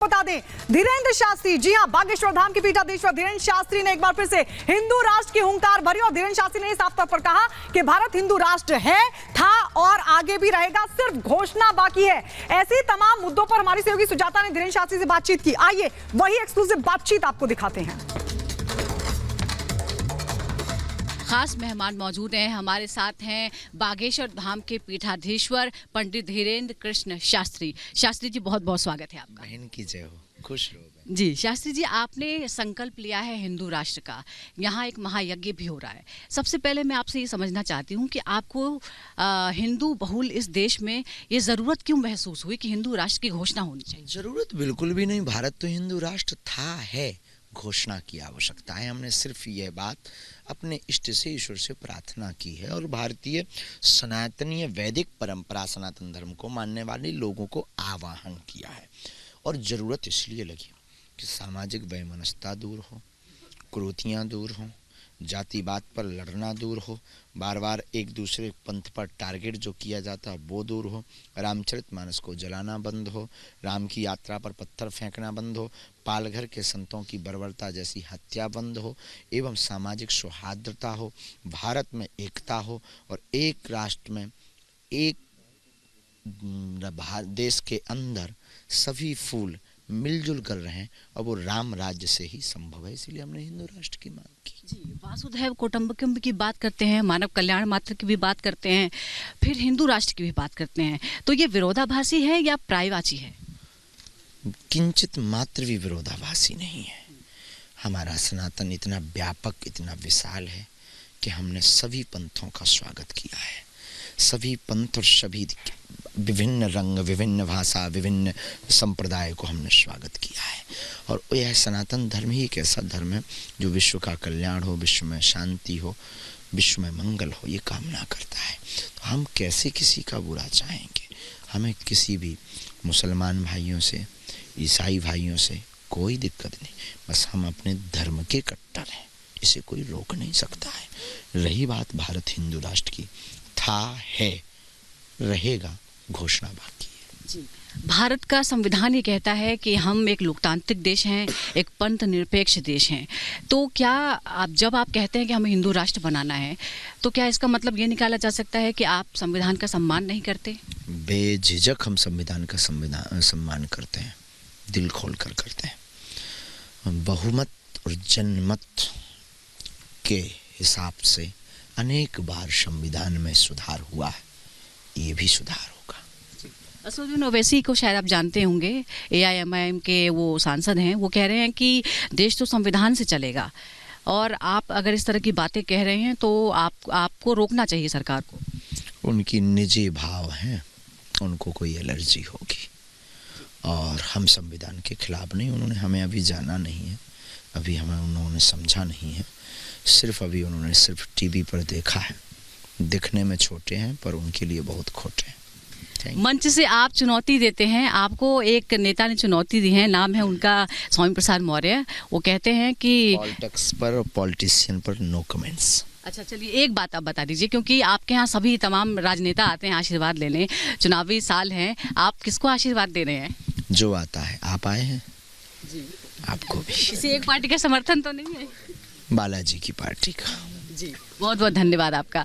बता दें, धीरेन्द्र शास्त्री, जी हां, बागेश्वर धाम के पीठाधीश्वर धीरेन्द्र शास्त्री ने एक बार फिर से हिंदू राष्ट्र की हुंकार भरी और धीरेन्द्र शास्त्री ने साफ तौर पर कहा कि भारत हिंदू राष्ट्र है, था और आगे भी रहेगा, सिर्फ घोषणा बाकी है। ऐसे ही तमाम मुद्दों पर हमारी सहयोगी सुजाता ने धीरेन्द्र शास्त्री से बातचीत की। आइए वही एक्सक्लूसिव बातचीत आपको दिखाते हैं। खास मेहमान मौजूद हैं, हमारे साथ हैं बागेश्वर धाम के पीठाधीश्वर पंडित धीरेन्द्र कृष्ण शास्त्री। शास्त्री जी, बहुत बहुत स्वागत है आपका। बहन की जय हो, खुश रहो। जी शास्त्री जी, आपने संकल्प लिया है हिंदू राष्ट्र का, यहाँ एक महायज्ञ भी हो रहा है। सबसे पहले मैं आपसे ये समझना चाहती हूँ कि आपको हिंदू बहुल इस देश में ये ज़रूरत क्यों महसूस हुई कि हिंदू राष्ट्र की घोषणा होनी चाहिए? जरूरत बिल्कुल भी नहीं, भारत तो हिंदू राष्ट्र था, है, घोषणा की आवश्यकता है। हमने सिर्फ यह बात अपने इष्ट से, ईश्वर से प्रार्थना की है और भारतीय सनातनीय वैदिक परंपरा सनातन धर्म को मानने वाले लोगों को आवाहन किया है। और ज़रूरत इसलिए लगी कि सामाजिक वैमनस्यता दूर हो, कुरीतियाँ दूर हों, जातिवाद पर लड़ना दूर हो, बार बार एक दूसरे पंथ पर टारगेट जो किया जाता है वो दूर हो, रामचरितमानस को जलाना बंद हो, राम की यात्रा पर पत्थर फेंकना बंद हो, पालघर के संतों की बर्बरता जैसी हत्या बंद हो, एवं सामाजिक सौहार्दता हो, भारत में एकता हो और एक राष्ट्र में एक देश के अंदर सभी फूल मिलजुल कर रहे हैं और वो राम राज्य से ही संभव है। इसलिए हमने हिंदू राष्ट्र की मांग की। जी, वासुधैव कुटुंबकम की बात करते हैं, मानव कल्याण मात्र की भी बात करते हैं, फिर हिंदू राष्ट्र की भी बात करते हैं, तो ये विरोधाभासी है या पर्यायवाची है? किंचित मात्र भी विरोधाभासी नहीं है। हमारा सनातन इतना व्यापक, इतना विशाल है कि हमने सभी पंथों का स्वागत किया है। सभी पंथ और सभी विभिन्न रंग, विभिन्न भाषा, विभिन्न संप्रदाय को हमने स्वागत किया है। और यह सनातन धर्म ही एक ऐसा धर्म है जो विश्व का कल्याण हो, विश्व में शांति हो, विश्व में मंगल हो, ये कामना करता है। तो हम कैसे किसी का बुरा चाहेंगे? हमें किसी भी मुसलमान भाइयों से, ईसाई भाइयों से कोई दिक्कत नहीं, बस हम अपने धर्म के कट्टर हैं, इसे कोई रोक नहीं सकता है। रही बात भारत हिंदू राष्ट्र की, था, है, रहेगा, घोषणा बाकी है। जी, भारत का संविधान ये कहता है कि हम एक लोकतांत्रिक देश हैं, एक पंथ निरपेक्ष देश हैं। तो क्या जब आप कहते हैं कि हमें हिंदू राष्ट्र बनाना है, तो क्या इसका मतलब ये निकाला जा सकता है कि आप संविधान का सम्मान नहीं करते? बेझिझक हम संविधान का सम्मान करते हैं, दिल खोल कर करते हैं। बहुमत और जनमत के हिसाब से अनेक बार संविधान में सुधार हुआ है, ये भी सुधार होगा। असदुद्दीन ओवैसी को शायद आप जानते होंगे, AIMIM के वो सांसद हैं, वो कह रहे हैं कि देश तो संविधान से चलेगा, और आप अगर इस तरह की बातें कह रहे हैं तो आपको रोकना चाहिए सरकार को। उनकी निजी भाव हैं, उनको कोई एलर्जी होगी, और हम संविधान के खिलाफ नहीं। उन्होंने हमें अभी जाना नहीं है, अभी हमें उन्होंने समझा नहीं है, सिर्फ अभी उन्होंने सिर्फ टीवी पर देखा है। दिखने में छोटे हैं पर उनके लिए बहुत खोटे हैं। मंच से आप चुनौती देते हैं, आपको एक नेता ने चुनौती दी है, नाम है उनका स्वामी प्रसाद मौर्य। वो कहते हैं कि पॉलिटिक्स पर और पॉलिटिशियन पर नो कमेंट्स। अच्छा, चलिए एक बात आप बता दीजिए, क्योंकि आपके यहाँ सभी तमाम राजनेता आते हैं आशीर्वाद लेने, चुनावी साल हैं, आप किसको आशीर्वाद दे रहे हैं? जो आता है, आप आए हैं जी, आपको भी। किसी एक पार्टी का समर्थन तो नहीं है? बालाजी की पार्टी का। जी, बहुत बहुत धन्यवाद आपका।